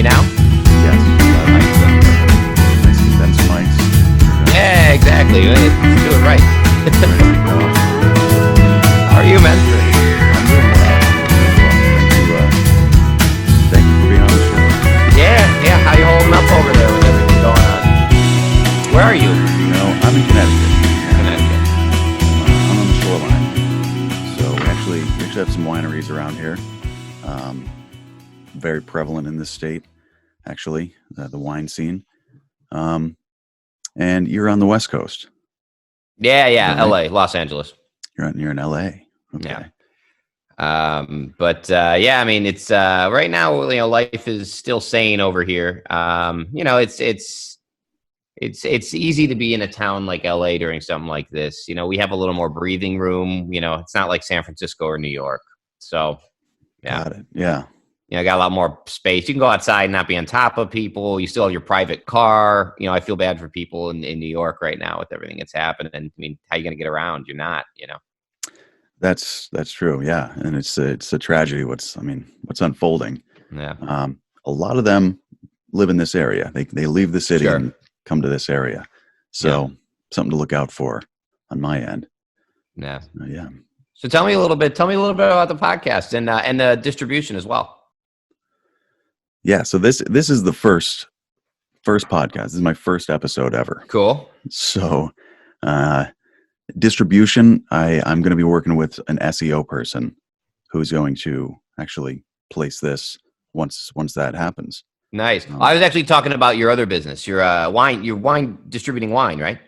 me now? Yes. Nice condensed mics. Yeah, exactly. Let's do it right. How are you, man? I'm doing well. Thank you for being on the show. Yeah. How you holding up over there with everything going on? Where are you? I'm in Connecticut. I'm on the shoreline. So we actually have some wineries around here. Very prevalent in this state, actually, the wine scene. And you're on the West Coast. Yeah. Right? LA, Los Angeles. You're in LA. Okay. Yeah. I mean, it's right now, life is still sane over here. It's easy to be in a town like LA during something like this. We have a little more breathing room. It's not like San Francisco or New York. So, yeah. Got it. Yeah. Got a lot more space. You can go outside and not be on top of people. You still have your private car. I feel bad for people in New York right now with everything that's happening. I mean, how are you going to get around? You're not, That's true. Yeah. And it's a tragedy. What's unfolding. Yeah. A lot of them live in this area. They leave the city Sure. and come to this area. So something to look out for on my end. Yeah. Yeah. So tell me a little bit about the podcast and the distribution as well. Yeah. So this is the first podcast. This is my first episode ever. Cool. So, distribution, I'm going to be working with an SEO person who's going to actually place this once that happens. Nice. I was actually talking about your other business, your wine distributing wine, right?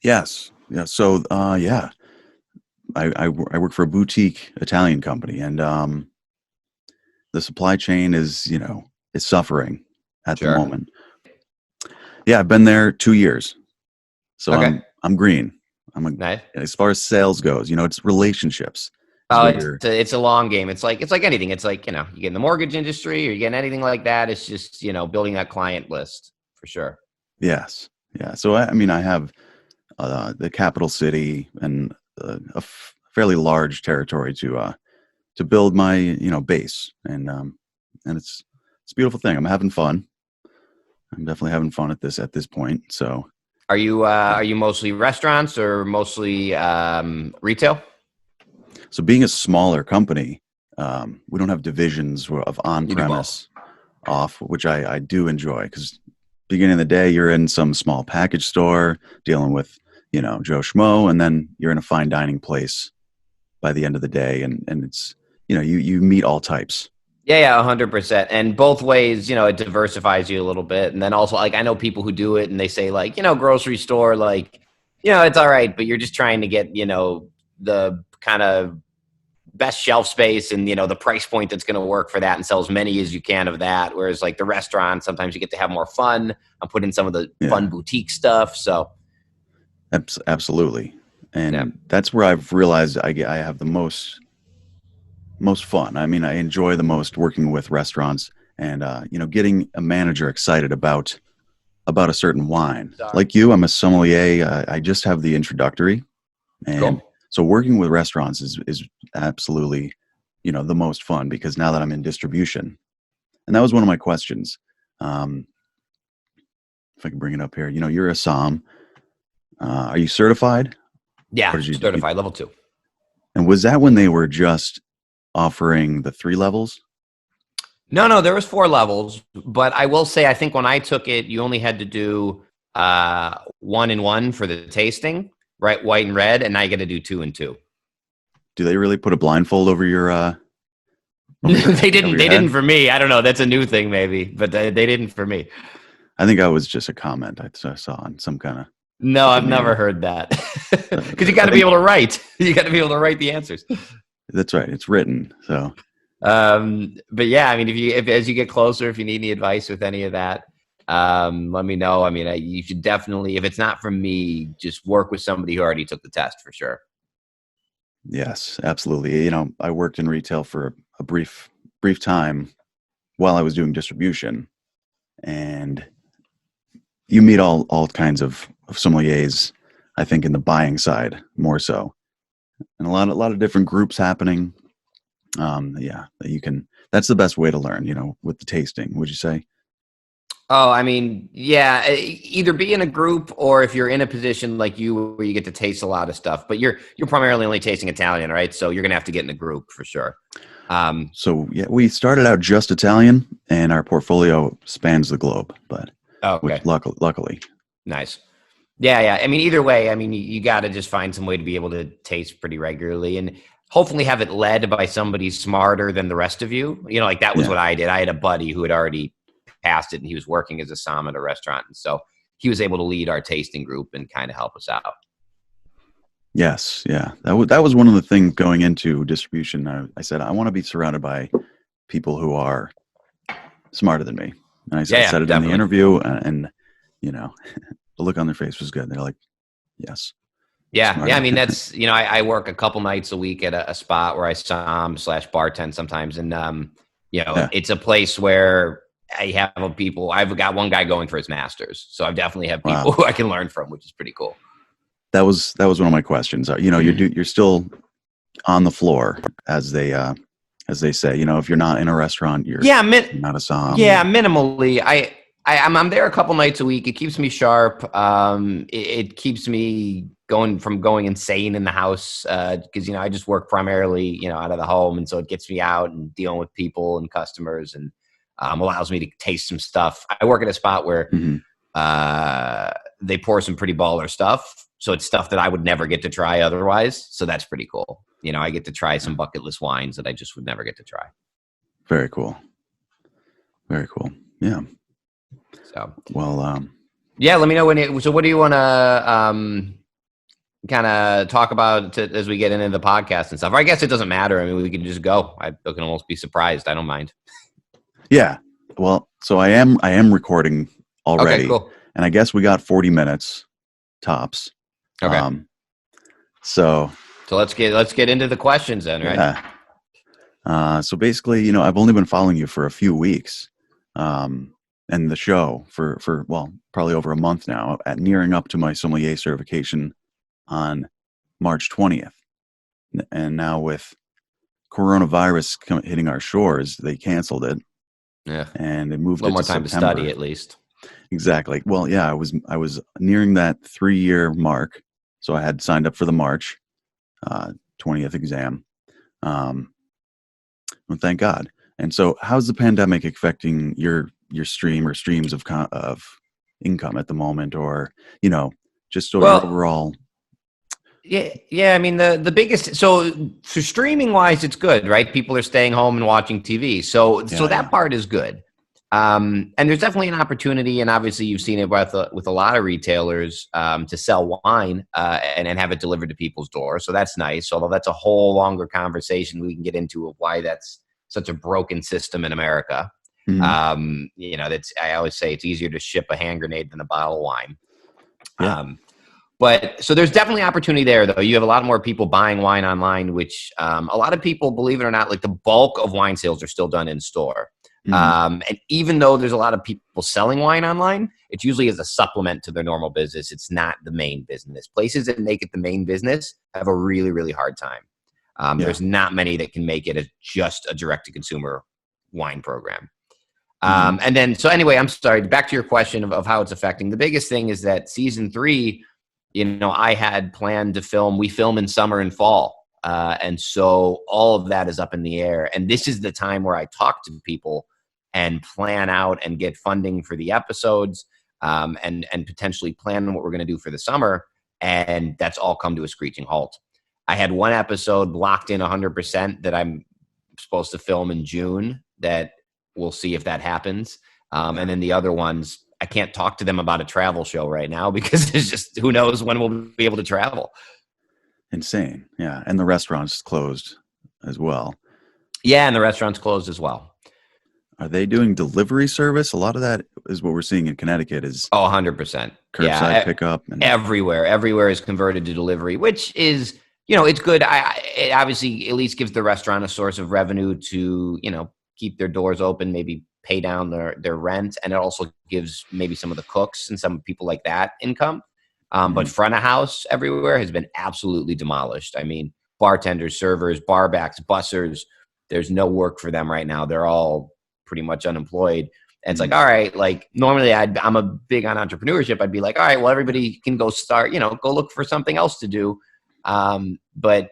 Yes. Yeah. So, I work for a boutique Italian company, and the supply chain is suffering at the moment. Yeah, I've been there 2 years, so okay. I'm green. Nice. As far as sales goes, it's relationships. Oh, it's a long game. It's like anything. It's like, you get in the mortgage industry or you get in anything like that. It's just, building that client list for sure. Yes. Yeah. So, I have the capital city and a fairly large territory to build my, base. And it's a beautiful thing. I'm having fun. I'm definitely having fun at this point. So are you mostly restaurants or mostly retail? So being a smaller company, we don't have divisions of on-premise, off, which I do enjoy, because beginning of the day, you're in some small package store dealing with, Joe Schmo, and then you're in a fine dining place by the end of the day. And it's, you meet all types. Yeah, 100%. And both ways, it diversifies you a little bit. And then also, I know people who do it and they say grocery store, it's all right, but you're just trying to get, the kind of best shelf space and, the price point that's going to work for that and sell as many as you can of that. Whereas the restaurant, sometimes you get to have more fun and put in some of the fun boutique stuff. So. Absolutely. And that's where I've realized I have the most fun. I mean, I enjoy the most working with restaurants and, getting a manager excited about a certain wine. Like you, I'm a sommelier. I just have the introductory. And cool. So working with restaurants is absolutely, the most fun, because now that I'm in distribution, and that was one of my questions. If I can bring it up here, you're a som. Are you certified? Yeah, certified level 2. And was that when they were just offering the 3 levels? No, there was 4 levels, but I will say, I think when I took it, you only had to do 1 and 1 for the tasting, right? White and red, and now you got to do 2 and 2. Do they really put a blindfold over your? They didn't for me. I don't know. That's a new thing, maybe, but they didn't for me. I think that was just a comment I saw on some kind of. No, I've never heard that. Because you got to be able to write. You got to be able to write the answers. That's right. It's written. So. But yeah, I mean, if as you get closer, if you need any advice with any of that, let me know. I mean, you should definitely, if it's not from me, just work with somebody who already took the test for sure. Yes, absolutely. I worked in retail for a brief time while I was doing distribution, and you meet all kinds of sommeliers, I think, in the buying side more so, and a lot of different groups happening. That that's the best way to learn, with the tasting, would you say? Oh, I mean, yeah, either be in a group or if you're in a position like you where you get to taste a lot of stuff, but you're primarily only tasting Italian, right? So you're going to have to get in a group for sure. So yeah, we started out just Italian, and our portfolio spans the globe, but Okay. which luckily. Nice. Yeah, yeah. I mean, either way, I mean, you got to just find some way to be able to taste pretty regularly and hopefully have it led by somebody smarter than the rest of you. Like that was Yeah. what I did. I had a buddy who had already passed it and he was working as a som at a restaurant. And so he was able to lead our tasting group and kind of help us out. Yes, yeah. That was one of the things going into distribution. I said I want to be surrounded by people who are smarter than me, and I said it definitely. in the interview, and the look on their face was good. They're like, "Yes." Yeah, Smart. yeah. I mean, that's I work a couple nights a week at a spot where I som/bartend sometimes, and it's a place where I have people. I've got one guy going for his master's, so I definitely have people who I can learn from, which is pretty cool. That was one of my questions. You're still on the floor, as they say. If you're not in a restaurant, you're not a som. Yeah, minimally. I'm there a couple nights a week. It keeps me sharp. It keeps me going insane in the house because I just work primarily out of the home, and so it gets me out and dealing with people and customers, and allows me to taste some stuff. I work at a spot where they pour some pretty baller stuff. So it's stuff that I would never get to try otherwise. So that's pretty cool. I get to try some bucket list wines that I just would never get to try. Very cool. Very cool. Yeah. So, well, yeah, let me know so what do you want to kind of talk about as we get into the podcast and stuff? Or I guess it doesn't matter. I mean, we can just go. I can almost be surprised. I don't mind. Yeah. Well, so I am recording already. Okay, cool. And I guess we got 40 minutes tops. Okay. So let's get into the questions then, right? Yeah. So basically, I've only been following you for a few weeks, and the show for probably over a month now, at nearing up to my sommelier certification on March 20th. And now with coronavirus hitting our shores, they canceled it. Yeah. And it moved a little it to more time September. to study at least. Exactly. Well, yeah, I was nearing that 3-year mark, so I had signed up for the March 20th exam. Well, thank God. And so, how's the pandemic affecting your stream or streams of income at the moment, or just your overall? Yeah. I mean, the biggest, so for streaming wise, it's good, right? People are staying home and watching TV, so that part is good. And there's definitely an opportunity, and obviously you've seen it with a lot of retailers to sell wine and have it delivered to people's doors. So that's nice. Although that's a whole longer conversation we can get into of why that's such a broken system in America. Mm-hmm. That's, I always say it's easier to ship a hand grenade than a bottle of wine. Yeah. But so there's definitely opportunity there, though. You have a lot more people buying wine online, which a lot of people, believe it or not, like the bulk of wine sales are still done in store. Mm-hmm. And even though there's a lot of people selling wine online, it's usually as a supplement to their normal business. It's not the main business. Places that make it the main business have a really, really hard time. There's not many that can make it as just a direct-to-consumer wine program. And then, so anyway, I'm sorry, back to your question of how it's affecting. The biggest thing is that season 3, I had planned to we film in summer and fall. And so all of that is up in the air. And this is the time where I talk to people and plan out and get funding for the episodes and potentially plan what we're going to do for the summer. And that's all come to a screeching halt. I had one episode locked in 100% that I'm supposed to film in June that we'll see if that happens. And then the other ones, I can't talk to them about a travel show right now because it's just, who knows when we'll be able to travel. Insane. Yeah. And the restaurant's closed as well. Yeah. And the restaurant's closed as well. Are they doing delivery service? A lot of that is what we're seeing in Connecticut is 100%. Curbside pickup. And everywhere is converted to delivery, which is, it's good. It obviously at least gives the restaurant a source of revenue to, keep their doors open, maybe pay down their rent. And it also gives maybe some of the cooks and some people like that income. But front of house everywhere has been absolutely demolished. I mean, bartenders, servers, barbacks, bussers, there's no work for them right now. They're all pretty much unemployed. And it's like, all right, like normally I'm a big on entrepreneurship. I'd be like, all right, well, everybody can go start, go look for something else to do. But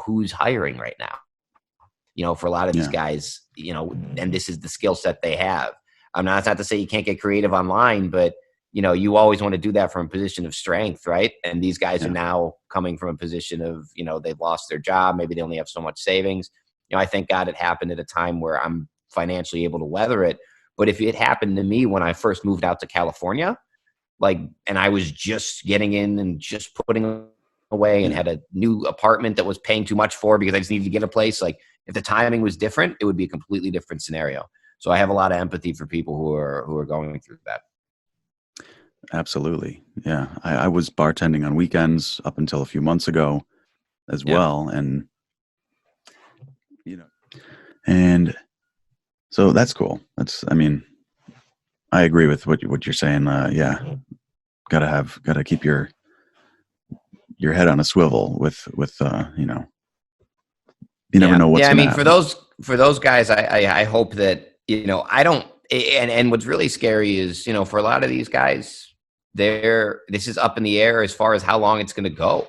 who's hiring right now? For a lot of these guys, and this is the skill set they have. That's not to say you can't get creative online, but you always want to do that from a position of strength, right? And these guys are now coming from a position of, they've lost their job. Maybe they only have so much savings. I thank God it happened at a time where I'm financially able to weather it. But if it happened to me when I first moved out to California, and I was just getting in and just putting away and had a new apartment that was paying too much for because I just needed to get a place, if the timing was different, it would be a completely different scenario. So I have a lot of empathy for people who are going through that. Absolutely. Yeah. I was bartending on weekends up until a few months ago as well. And, and so that's cool. I agree with what you're saying. Gotta keep your head on a swivel with you never know what's going to happen. For those guys, I hope that, I don't, and what's really scary is, for a lot of these guys, this is up in the air as far as how long it's going to go.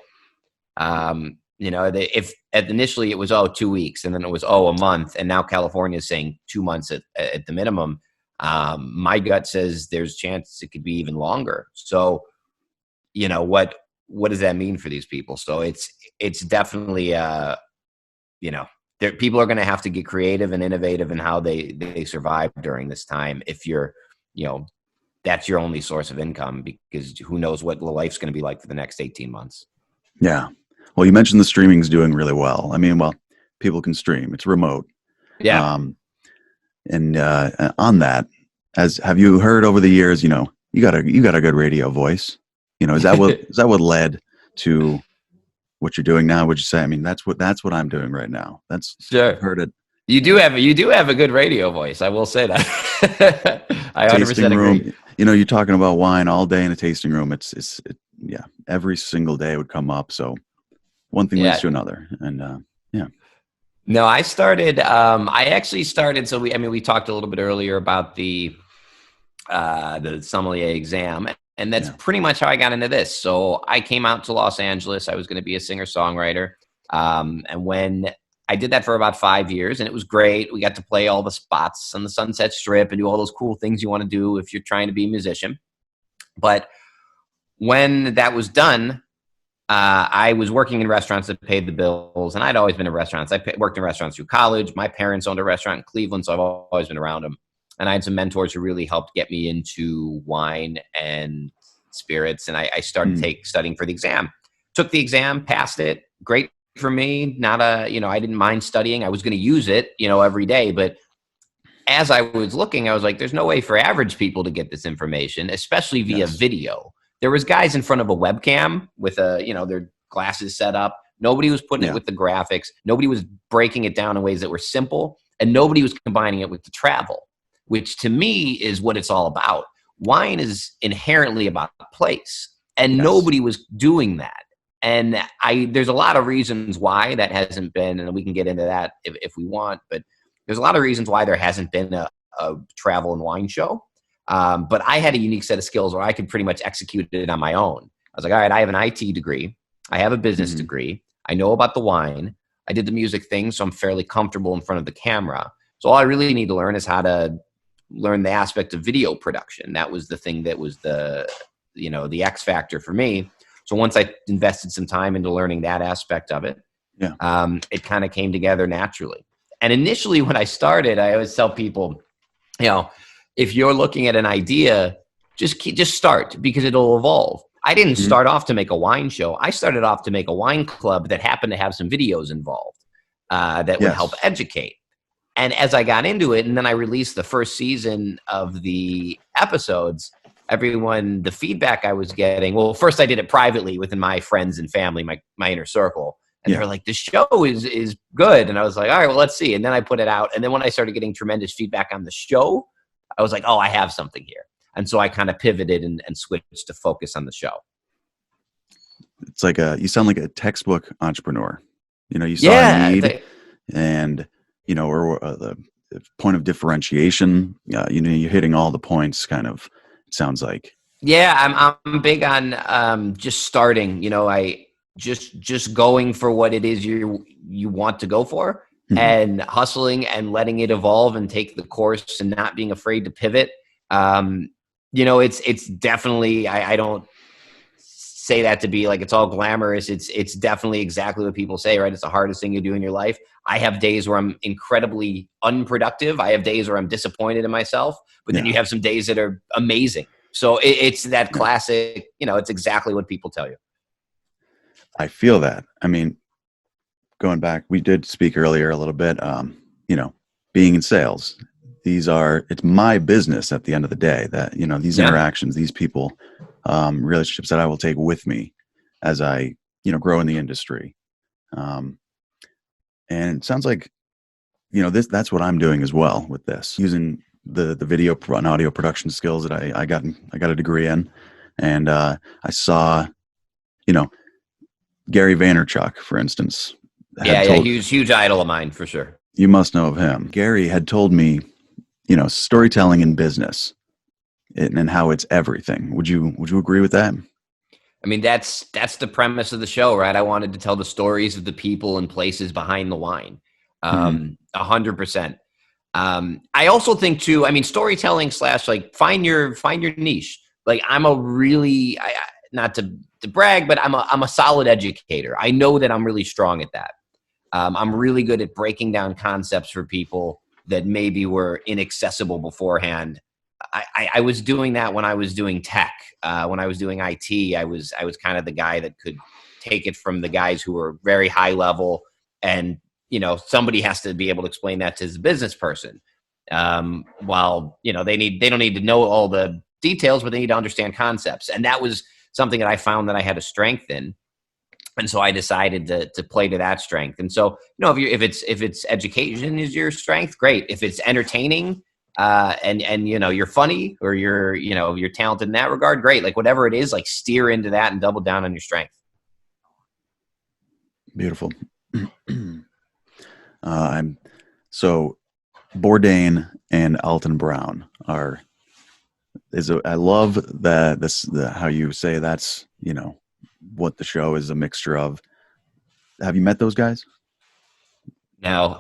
If initially it was 2 weeks, and then it was a month, and now California is saying 2 months at the minimum. My gut says there's chance it could be even longer. So, what does that mean for these people? So it's definitely people are going to have to get creative and innovative in how they survive during this time. If you're, that's your only source of income, because who knows what life's going to be like for the next 18 months. Yeah. Well, you mentioned the streaming's doing really well. People can stream. It's remote. Yeah. And on that, have you heard over the years, you got a good radio voice. Is that what led to what you're doing now? Would you say? That's what I'm doing right now. That's sure. I've heard it. You do have a good radio voice. I will say that. I 100% agree. You're talking about wine all day in a tasting room. Every single day it would come up. So one thing leads to another, and No, I started. I actually started. So we talked a little bit earlier about the sommelier exam, and that's pretty much how I got into this. So I came out to Los Angeles. I was going to be a singer-songwriter, and when I did that for about 5 years, and it was great. We got to play all the spots on the Sunset Strip and do all those cool things you want to do if you're trying to be a musician. But when that was done, I was working in restaurants that paid the bills, and I'd always been in restaurants. I worked in restaurants through college. My parents owned a restaurant in Cleveland, so I've always been around them. And I had some mentors who really helped get me into wine and spirits, and I started studying for the exam. Took the exam, passed it. Great for me. I didn't mind studying. I was going to use it, every day. But as I was looking, I was like, there's no way for average people to get this information, especially via video. There was guys in front of a webcam with their glasses set up. Nobody was putting it with the graphics. Nobody was breaking it down in ways that were simple, and nobody was combining it with the travel, which to me is what it's all about. Wine is inherently about place, and nobody was doing that. And there's a lot of reasons why that hasn't been, and we can get into that if we want, but there's a lot of reasons why there hasn't been a travel and wine show. But I had a unique set of skills where I could pretty much execute it on my own. I was like, all right, I have an IT degree. I have a business degree. I know about the wine. I did the music thing, so I'm fairly comfortable in front of the camera. So all I really need to learn is how to learn the aspect of video production. That was the thing that was the X factor for me. So once I invested some time into learning that aspect of it, it kind of came together naturally. And initially when I started, I always tell people, if you're looking at an idea, just start, because it'll evolve. I didn't start off to make a wine show. I started off to make a wine club that happened to have some videos involved that would help educate. And as I got into it, and then I released the first season of the episodes, the feedback I was getting, well, first I did it privately within my friends and family, my inner circle. And they were like, the show is good. And I was like, all right, well, let's see. And then I put it out. And then when I started getting tremendous feedback on the show, I was like, oh, I have something here. And so I kind of pivoted and switched to focus on the show. It's like you sound like a textbook entrepreneur. You saw a need and or the point of differentiation. You're hitting all the points. Kind of, it sounds like. Yeah, I'm big on just starting. I just going for what it is you want to go for, Mhm. and hustling and letting it evolve and take the course and not being afraid to pivot. It's definitely, I don't say that to be like it's all glamorous. It's definitely exactly what people say, right? It's the hardest thing you do in your life. I have days where I'm incredibly unproductive. I have days where I'm disappointed in myself, but then Yeah. you have some days that are amazing. So it's that Yeah. classic, it's exactly what people tell you. I feel that. I mean, going back, we did speak earlier a little bit. Being in sales, it's my business at the end of the day. That these Yeah. interactions, these people, relationships that I will take with me as I grow in the industry. And it sounds like that's what I'm doing as well with this, using the video and audio production skills that I got a degree in, and I saw Gary Vaynerchuk, for instance, Yeah. had Yeah. told, Huge idol of mine for sure. you must know of him. Gary had told me, storytelling in business and how it's everything. Would you agree with that? I mean, that's the premise of the show, right? I wanted to tell the stories of the people and places behind the wine. Hmm. 100%. I also think too, I mean, storytelling / like find your niche. Like I'm a really, not to brag, but I'm a solid educator. I know that I'm really strong at that. I'm really good at breaking down concepts for people that maybe were inaccessible beforehand. I was doing that when I was doing tech. When I was doing IT, I was kind of the guy that could take it from the guys who were very high level, and somebody has to be able to explain that to the business person. While they don't need to know all the details, but they need to understand concepts, and that was something that I found that I had a strength in. And so I decided to play to that strength. And so, if it's education is your strength, great. If it's entertaining, and you're funny, or you're talented in that regard, great. Like whatever it is, like steer into that and double down on your strength. Beautiful. I'm so Bourdain and Alton Brown I love how you say that's what the show is a mixture of. Have you met those guys? No.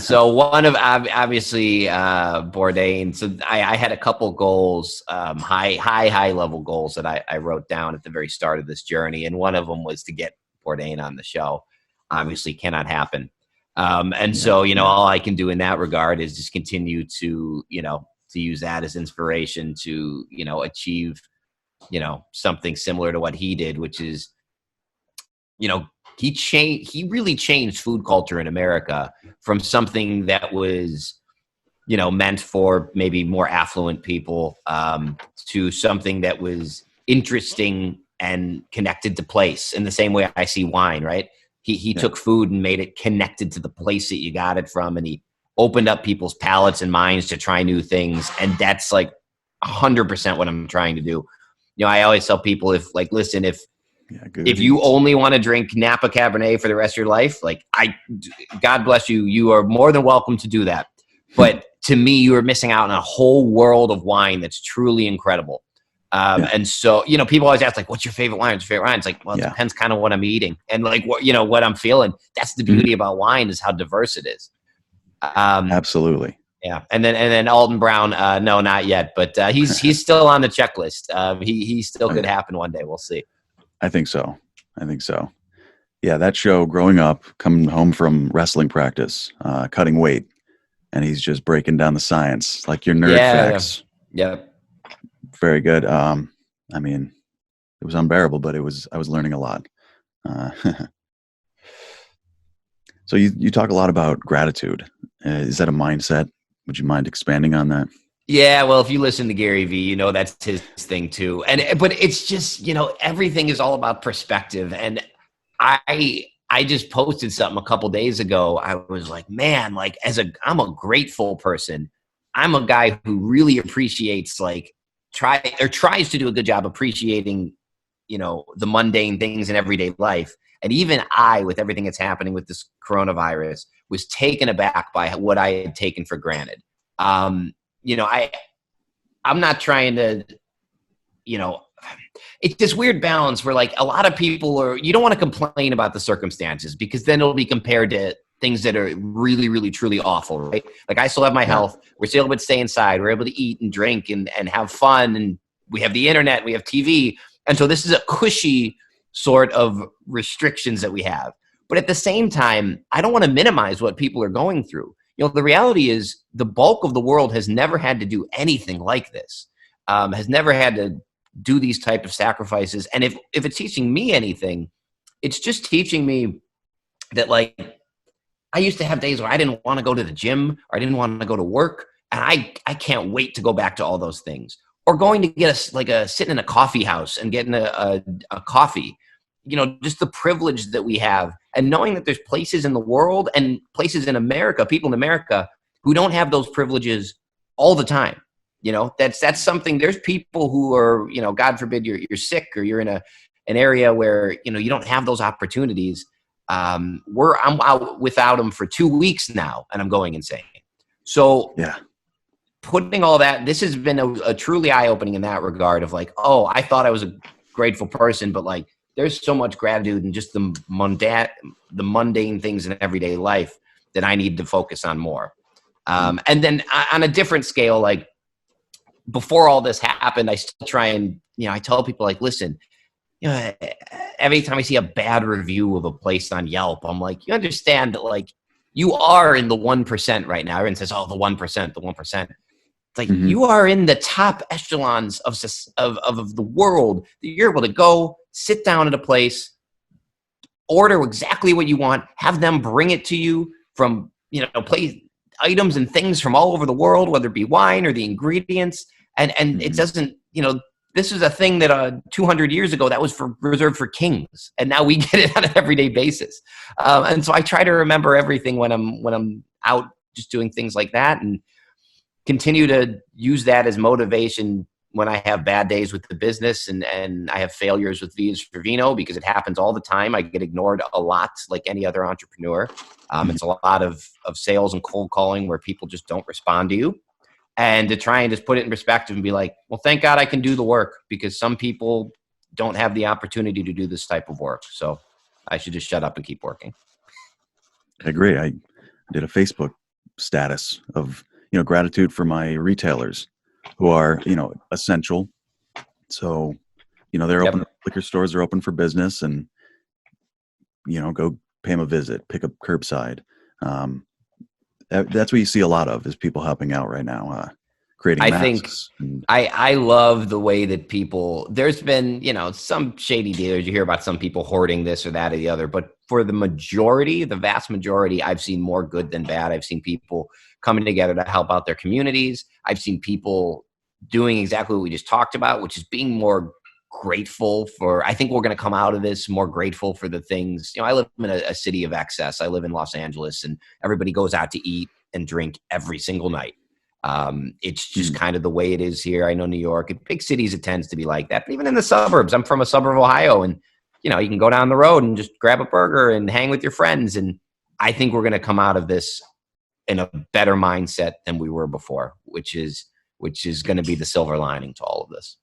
So one of obviously Bourdain. So I had a couple goals, high level goals that I wrote down at the very start of this journey, and one of them was to get Bourdain on the show. Obviously, cannot happen. And Yeah, so yeah, all I can do in that regard is just continue to to use that as inspiration to achieve something similar to what he did, which is you know he really changed food culture in America from something that was meant for maybe more affluent people, to something that was interesting and connected to place, in the same way I see wine, right? He yeah. took food and made it connected to the place that you got it from, and he opened up people's palates and minds to try new things, and that's like 100% what I'm trying to do. I always tell people, listen, Yeah, good if you genes. only want to drink Napa Cabernet for the rest of your life, God bless you. You are more than welcome to do that. But to me, you are missing out on a whole world of wine that's truly incredible. Yeah, And so, people always ask, like, what's your favorite wine? What's your favorite wine? It's like, well, it yeah. depends kind of what I'm eating and like what I'm feeling. That's the Mhm. beauty about wine, is how diverse it is. Um, Absolutely. yeah. And then Alton Brown, no, not yet, but he's still on the checklist. He still Oh could yeah, happen one day. We'll see. I think so. I think so. Yeah, that show, growing up, coming home from wrestling practice, cutting weight, and he's just breaking down the science, like your nerd Yeah. Yeah. facts. Yeah. Very good. I mean, it was unbearable, but I was learning a lot. Uh, so you talk a lot about gratitude. Is that a mindset? Would you mind expanding on that? Yeah, well, if you listen to Gary Vee, that's his thing too. But it's just, everything is all about perspective. And I just posted something a couple days ago. I was like, man, like I'm a grateful person. I'm a guy who really appreciates, like, tries to do a good job appreciating, the mundane things in everyday life. And even I, with everything that's happening with this coronavirus, was taken aback by what I had taken for granted. You know, I'm not trying to, you know, it's this weird balance where like a lot of people are, you don't want to complain about the circumstances because then it'll be compared to things that are really, really, truly awful, right? Like I still have my health. We're still able to stay inside. We're able to eat and drink and have fun. And we have the internet, we have TV. And so this is a cushy sort of restrictions that we have. But at the same time, I don't want to minimize what people are going through. You know, the reality is the bulk of the world has never had to do anything like this, has never had to do these type of sacrifices. And if it's teaching me anything, it's just teaching me that like I used to have days where I didn't want to go to the gym or I didn't want to go to work. And I can't wait to go back to all those things. Or going to get sitting in a coffee house and getting a coffee. You know, just the privilege that we have and knowing that there's places in the world and places in America, people in America who don't have those privileges all the time. You know, that's something. There's people who are, you know, God forbid you're sick or you're in an area where, you know, you don't have those opportunities. I'm out without them for 2 weeks now and I'm going insane. So putting all that, this has been a truly eye-opening in that regard of like, oh, I thought I was a grateful person, but like there's so much gratitude in just the mundane things in everyday life that I need to focus on more. And then on a different scale, like before all this happened, I still try and, you know, I tell people like, listen, you know, every time I see a bad review of a place on Yelp, I'm like, you understand that like you are in the 1% right now. Everyone says, oh, the 1%, the 1%. It's like you are in the top echelons of the world that you're able to go sit down at a place, order exactly what you want, have them bring it to you from, you know, place items and things from all over the world, whether it be wine or the ingredients. And it doesn't, you know, this is a thing that 200 years ago that was reserved for kings, and now we get it on an everyday basis. And so I try to remember everything when I'm out just doing things like that, and continue to use that as motivation when I have bad days with the business and I have failures with Vias for Vino, because it happens all the time. I get ignored a lot like any other entrepreneur. It's a lot of sales and cold calling where people just don't respond to you. And to try and just put it in perspective and be like, well, thank God I can do the work, because some people don't have the opportunity to do this type of work. So I should just shut up and keep working. I agree. I did a Facebook status of, you know, gratitude for my retailers who are, you know, essential. So, you know, they're open, liquor stores are open for business, and, you know, go pay them a visit, pick up curbside. That's what you see a lot of, is people helping out right now, creating masks. I love the way that people, there's been, you know, some shady dealers, you hear about some people hoarding this or that or the other, but for the majority, the vast majority, I've seen more good than bad. I've seen people coming together to help out their communities. I've seen people doing exactly what we just talked about, which is being more grateful for, I think we're going to come out of this more grateful for the things, you know, I live in a city of excess. I live in Los Angeles, and everybody goes out to eat and drink every single night. It's just kind of the way it is here. I know New York, in big cities, it tends to be like that. But even in the suburbs, I'm from a suburb of Ohio, and, you know, you can go down the road and just grab a burger and hang with your friends. And I think we're going to come out of this in a better mindset than we were before, which is going to be the silver lining to all of this.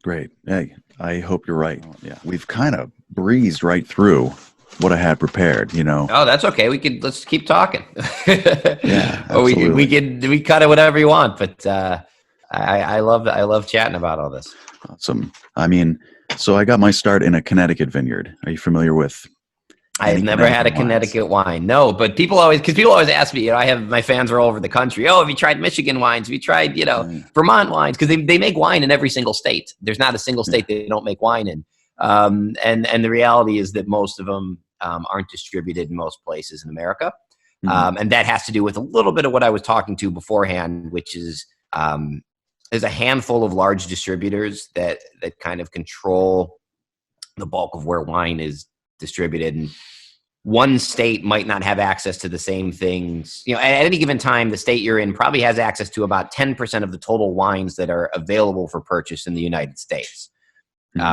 Great. Hey, I hope you're right. Yeah, we've kind of breezed right through what I had prepared, you know. Oh, that's okay. Let's keep talking. Yeah, or we cut it whatever you want, but I love chatting about all this. Awesome. I mean, so I got my start in a Connecticut vineyard. Are you familiar with? I've never had a Connecticut wine. No, but people always ask me, you know, I have my fans are all over the country. Oh, have you tried Michigan wines? Have you tried, you know, Vermont wines? Because they make wine in every single state. There's not a single state they don't make wine in. And the reality is that most of them aren't distributed in most places in America. And that has to do with a little bit of what I was talking to beforehand, which is there's a handful of large distributors that kind of control the bulk of where wine is distributed, and one state might not have access to the same things. You know, at any given time, the state you're in probably has access to about 10% of the total wines that are available for purchase in the United States.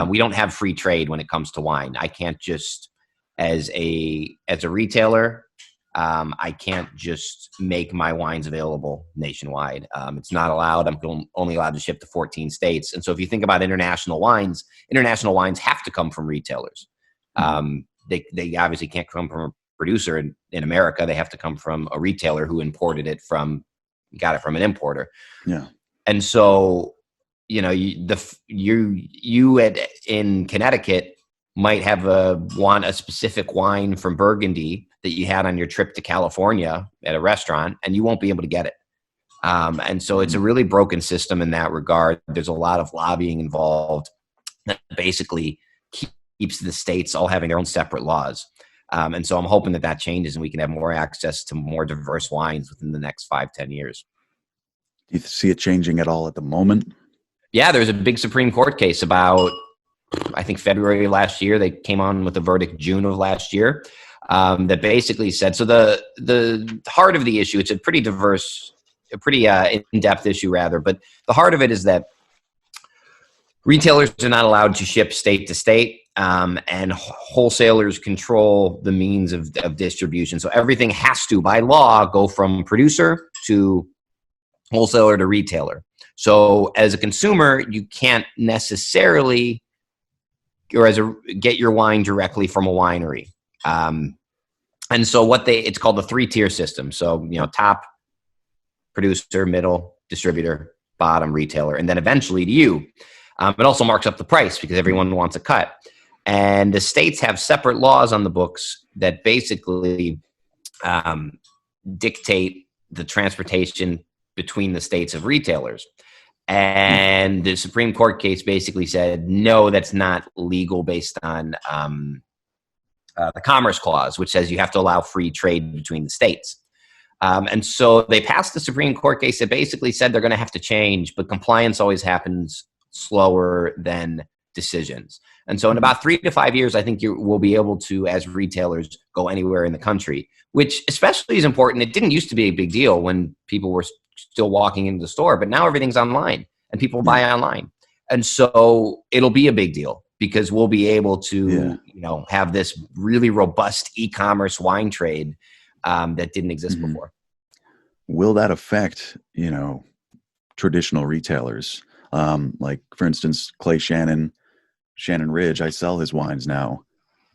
We don't have free trade when it comes to wine. I can't just, as a retailer, I can't just make my wines available nationwide. It's not allowed. I'm only allowed to ship to 14 states. And so if you think about international wines have to come from retailers. They obviously can't come from a producer in America. They have to come from a retailer who got it from an importer. Yeah. And so, you know, in Connecticut might have a specific wine from Burgundy that you had on your trip to California at a restaurant, and you won't be able to get it. And so it's a really broken system in that regard. There's a lot of lobbying involved that basically keeps the states all having their own separate laws. And so I'm hoping that changes and we can have more access to more diverse wines within the next 5-10 years. Do you see it changing at all at the moment? Yeah, there's a big Supreme Court case about, I think, February last year. They came on with a verdict June of last year that basically said, so the heart of the issue, it's a pretty diverse, a pretty in-depth issue rather, but the heart of it is that retailers are not allowed to ship state to state, and wholesalers control the means of distribution. So everything has to, by law, go from producer to wholesaler to retailer. So as a consumer, you can't necessarily, get your wine directly from a winery. And so it's called the 3-tier system. So, you know, top, producer, middle, distributor, bottom, retailer, and then eventually to you. It also marks up the price because everyone wants a cut. And the states have separate laws on the books that basically dictate the transportation between the states of retailers. And the Supreme Court case basically said, no, that's not legal based on the Commerce Clause, which says you have to allow free trade between the states. And so they passed the Supreme Court case that basically said they're going to have to change, but compliance always happens slower than decisions. And so in about 3 to 5 years, I think we'll be able to, as retailers, go anywhere in the country, which especially is important. It didn't used to be a big deal when people were still walking into the store, but now everything's online and people buy online. And so it'll be a big deal because we'll be able to, have this really robust e-commerce wine trade that didn't exist before. Will that affect, traditional retailers? Like, for instance, Clay Shannon Ridge, I sell his wines now.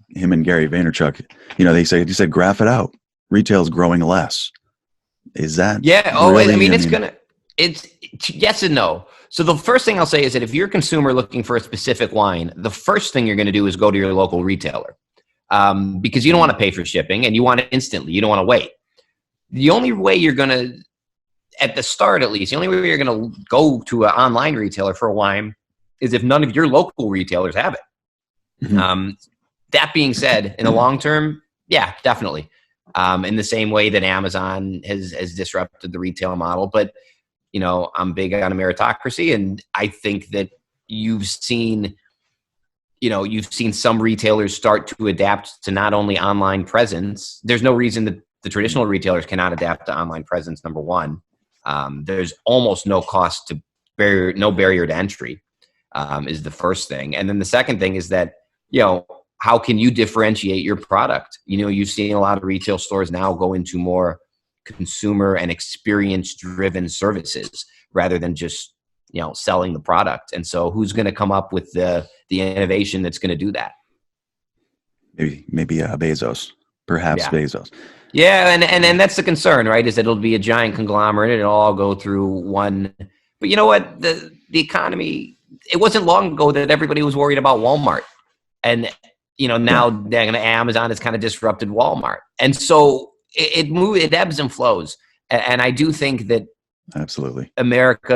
Him and Gary Vaynerchuk, he said, graph it out. Retail's growing less. Is that? Yeah. Oh, really, it's yes and no. So the first thing I'll say is that if you're a consumer looking for a specific wine, the first thing you're going to do is go to your local retailer because you don't want to pay for shipping and you want it instantly. You don't want to wait. The only way you're going to, at the start at least, the only way you're going to go to an online retailer for a wine is if none of your local retailers have it. That being said, in the long term, yeah, definitely. In the same way that Amazon has disrupted the retail model. But, I'm big on a meritocracy. And I think that you've seen some retailers start to adapt to not only online presence. There's no reason that the traditional retailers cannot adapt to online presence, number one. There's almost no cost no barrier to entry is the first thing. And then the second thing is that, how can you differentiate your product? You've seen a lot of retail stores now go into more consumer and experience-driven services rather than just, selling the product. And so who's going to come up with the innovation that's going to do that? Maybe Bezos, perhaps Bezos. Yeah, and that's the concern, right? Is that it'll be a giant conglomerate. It'll all go through one. But you know what? The economy, it wasn't long ago that everybody was worried about Walmart. And, now Amazon has kind of disrupted Walmart. And so it ebbs and flows. And I do think that absolutely American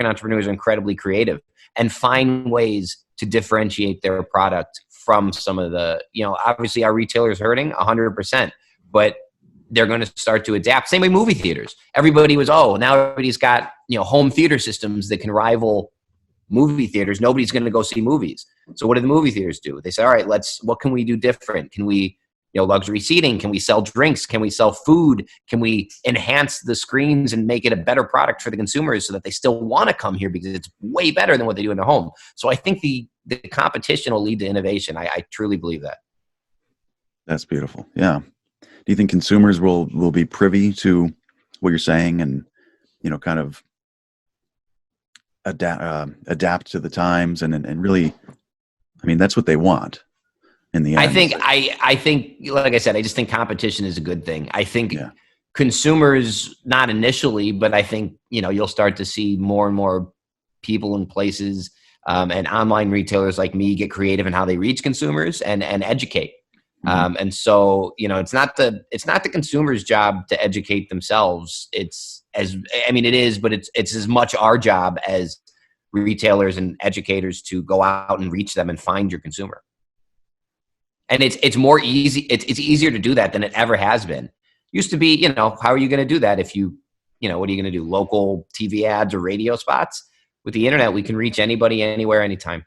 entrepreneurs are incredibly creative and find ways to differentiate their product from some of the, obviously our retailers hurting 100%, but they're going to start to adapt. Same way movie theaters. Everybody was, now everybody's got, home theater systems that can rival movie theaters. Nobody's going to go see movies. So what do the movie theaters do? They say, all right, what can we do different? Can we, luxury seating? Can we sell drinks? Can we sell food? Can we enhance the screens and make it a better product for the consumers so that they still want to come here because it's way better than what they do in their home? So I think the competition will lead to innovation. I truly believe that. That's beautiful. Yeah. Do you think consumers will be privy to what you're saying and, kind of adapt to the times and really, I mean, that's what they want in the I end. think I think like I said, I just think competition is a good thing. I think Yeah. consumers, not initially, but I think you'll start to see more and more people and places and online retailers like me get creative in how they reach consumers and educate. Mhm. And so it's not the consumer's job to educate themselves. It is, but it's as much our job as retailers and educators to go out and reach them and find your consumer. And it's more easy. It's easier to do that than it ever has been. Used to be, how are you going to do that if what are you going to do? Local TV ads or radio spots? With the internet, we can reach anybody, anywhere, anytime.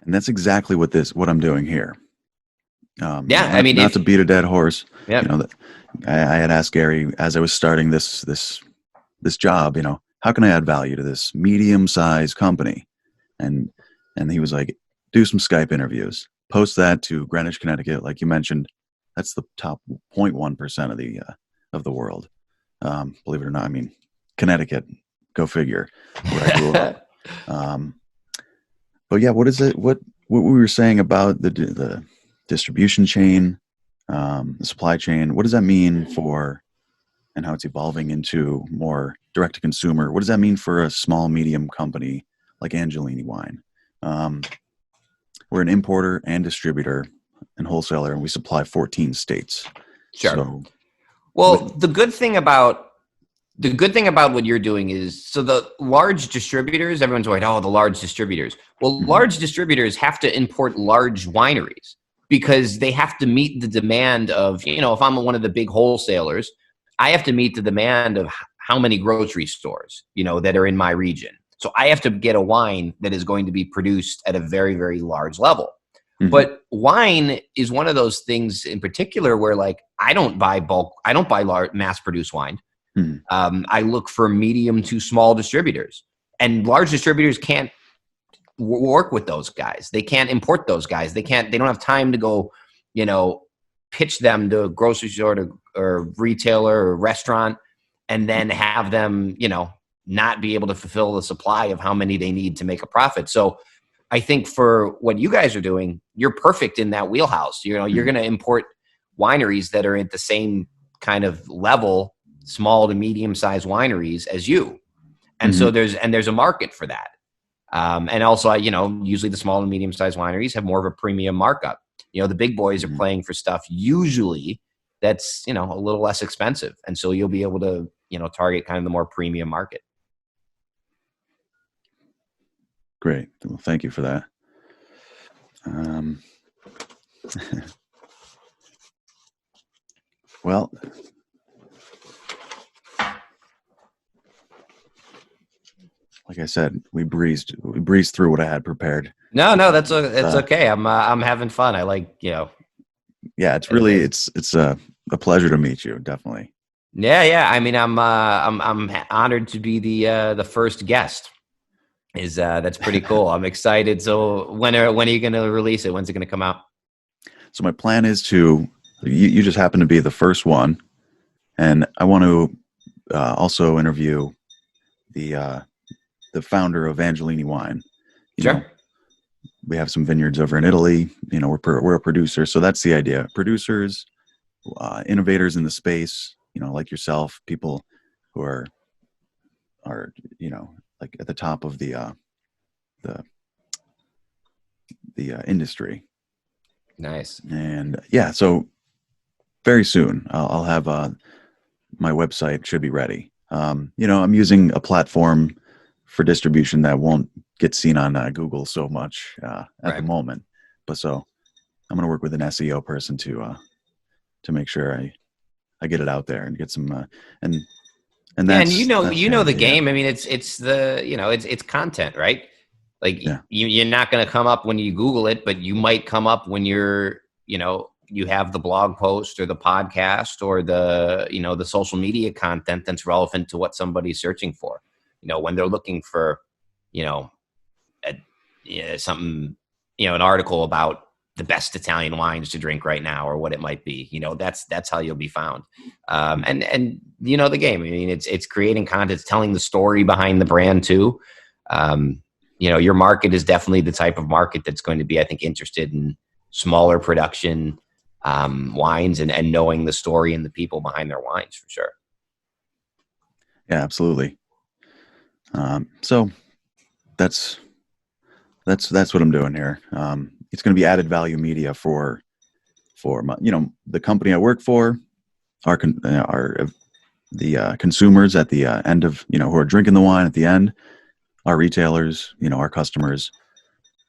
And that's exactly what I'm doing here. Yeah, I mean, not to beat a dead horse. Yeah. I had asked Gary as I was starting this job, how can I add value to this medium-sized company? And he was like, do some Skype interviews, post that to Greenwich, Connecticut, like you mentioned. That's the top 0.1% of the world. Believe it or not, I mean, Connecticut, go figure, where I grew up. But yeah, what is it? What we were saying about the distribution chain, the supply chain? What does that mean for, and how it's evolving into more direct to consumer? What does that mean for a small medium company like Angelini Wine? We're an importer and distributor and wholesaler, and we supply 14 states. Sure. So, well, the good thing about what you're doing is, so the large distributors, everyone's like, oh, the large distributors. Well, large distributors have to import large wineries because they have to meet the demand of, if I'm one of the big wholesalers, I have to meet the demand of how many grocery stores, that are in my region. So I have to get a wine that is going to be produced at a very, very large level. Mm-hmm. But wine is one of those things in particular where, like, I don't buy large mass produced wine. Mm-hmm. I look for medium to small distributors, and large distributors can't work with those guys. They can't import those guys. They don't have time to go, pitch them to a grocery store or retailer or restaurant and then have them, not be able to fulfill the supply of how many they need to make a profit. So I think for what you guys are doing, you're perfect in that wheelhouse. You're going to import wineries that are at the same kind of level, small to medium sized wineries as you. And so there's a market for that. And also, usually the small and medium sized wineries have more of a premium markup. The big boys are playing for stuff usually that's, a little less expensive. And so you'll be able to, target kind of the more premium market. Great. Well, thank you for that. Well, like I said, we breezed through what I had prepared. No, that's okay. I'm having fun. I like, Yeah, it's really it's a pleasure to meet you. Definitely. Yeah. I mean, I'm honored to be the first guest. That's pretty cool. I'm excited. So when are you going to release it? When's it going to come out? So my plan is you just happen to be the first one, and I want to also interview the founder of Angelini Wine. Sure. We have some vineyards over in Italy. We're a producer, so that's the idea. Producers, innovators in the space. Like yourself, people who are like at the top of the industry. Nice. And yeah, so very soon I'll have my website should be ready. I'm using a platform for distribution that won't get seen on Google so much at the moment, but so I'm going to work with an SEO person to make sure I get it out there and get some and that's, and the game. I mean, it's the it's content, right? Like you're not going to come up when you Google it, but you might come up when you're you have the blog post or the podcast or the the social media content that's relevant to what somebody's searching for. When they're looking for something, an article about the best Italian wines to drink right now, or what it might be. That's how you'll be found. And the game. I mean, it's creating content, it's telling the story behind the brand too. Your market is definitely the type of market that's going to be, I think, interested in smaller production wines and knowing the story and the people behind their wines for sure. Yeah, absolutely. So that's what I'm doing here. It's going to be added value media for my, the company I work for, the consumers at the end of, who are drinking the wine at the end, our retailers, our customers.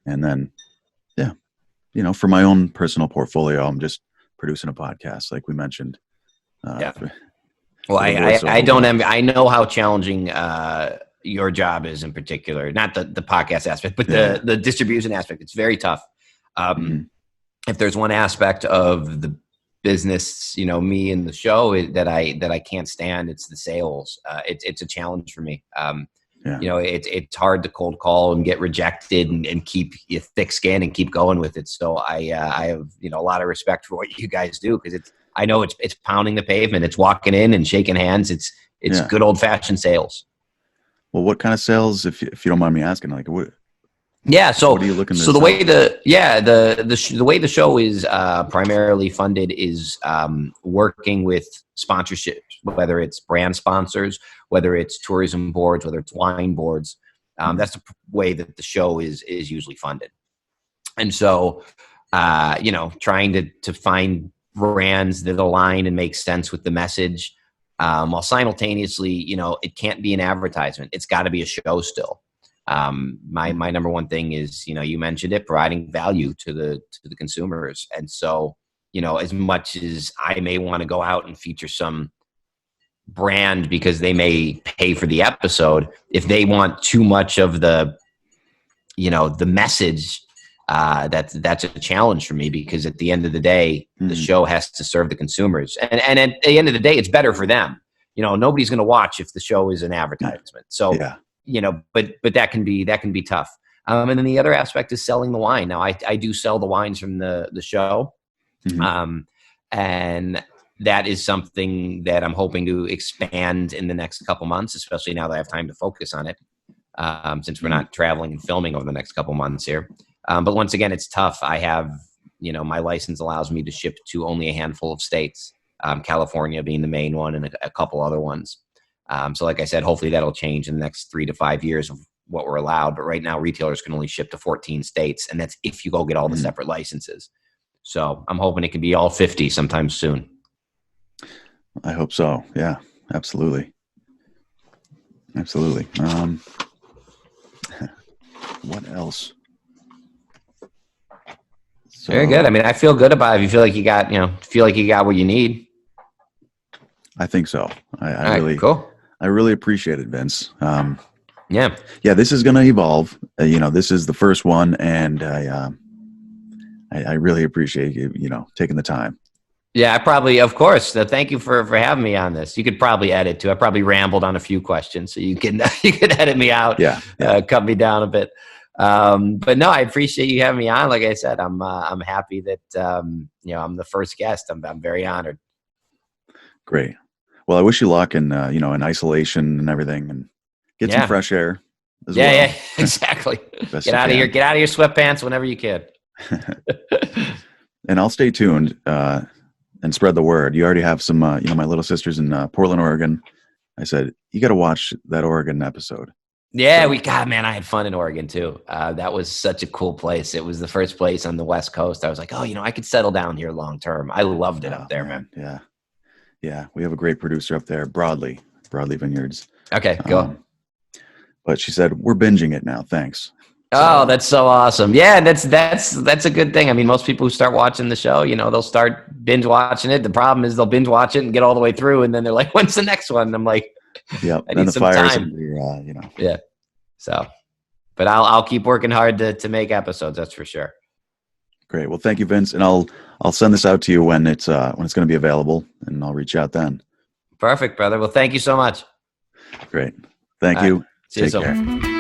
And then, for my own personal portfolio, I'm just producing a podcast like we mentioned. Well, I don't envy. I know how challenging your job is in particular, not the podcast aspect, but the distribution aspect. It's very tough. If there's one aspect of the business, me and the show that I can't stand, it's the sales. It's a challenge for me. It's hard to cold call and get rejected and keep your thick skin and keep going with it. So I have, a lot of respect for what you guys do, because I know it's pounding the pavement. It's walking in and shaking hands. It's good old fashioned sales. Well, what kind of sales, if you don't mind me asking, like what? Yeah. So, what are you looking to so the sell? way the way the show is primarily funded is working with sponsorships, whether it's brand sponsors, whether it's tourism boards, whether it's wine boards. That's the way that the show is usually funded. And so, trying to find brands that align and make sense with the message, while simultaneously, it can't be an advertisement. It's got to be a show still. My number one thing is, you mentioned it, providing value to the consumers. And so, as much as I may want to go out and feature some brand because they may pay for the episode, if they want too much of the message, that's a challenge for me, because at the end of the day, the show has to serve the consumers. And at the end of the day, it's better for them. Nobody's going to watch if the show is an advertisement. So, but that can be tough. And then the other aspect is selling the wine. Now I do sell the wines from the show. And that is something that I'm hoping to expand in the next couple months, especially now that I have time to focus on it. Since we're not traveling and filming over the next couple months here. But once again, it's tough. I have, my license allows me to ship to only a handful of states, California being the main one and a couple other ones. So like I said, hopefully that'll change in the next 3 to 5 years of what we're allowed. But right now, retailers can only ship to 14 states. And that's if you go get all the separate licenses. So I'm hoping it can be all 50 sometime soon. I hope so. Yeah, absolutely. Absolutely. What else? So, very good. I mean, I feel good about it. If you feel like you got what you need. I think so. I really appreciate it, Vince. Yeah. This is going to evolve. This is the first one, and I really appreciate you, taking the time. Yeah, of course. Thank you for having me on this. You could probably edit too. I probably rambled on a few questions, so you can edit me out. Yeah. Cut me down a bit. But no, I appreciate you having me on. Like I said, I'm happy that I'm the first guest. I'm very honored. Great. Well, I wish you luck in in isolation and everything, and get some fresh air as well. Yeah, exactly. Get out of here. Get out of your sweatpants whenever you can. And I'll stay tuned and spread the word. You already have some, my little sisters in Portland, Oregon. I said, you got to watch that Oregon episode. Yeah, man, I had fun in Oregon too. That was such a cool place. It was the first place on the West Coast. I was like, I could settle down here long term. I loved it up there, man. Yeah. Yeah. We have a great producer up there, Broadly Vineyards. Okay, go. But she said, we're binging it now. Thanks. Oh, that's so awesome. Yeah, that's a good thing. I mean, most people who start watching the show, they'll start binge watching it. The problem is they'll binge watch it and get all the way through, and then they're like, when's the next one? And I'm like, yeah, I need some time. Yeah. So, but I'll keep working hard to make episodes. That's for sure. Great. Well, thank you, Vince. And I'll send this out to you when it's going to be available, and I'll reach out then. Perfect, brother. Well, thank you so much. Great. Thank you. See you Take care.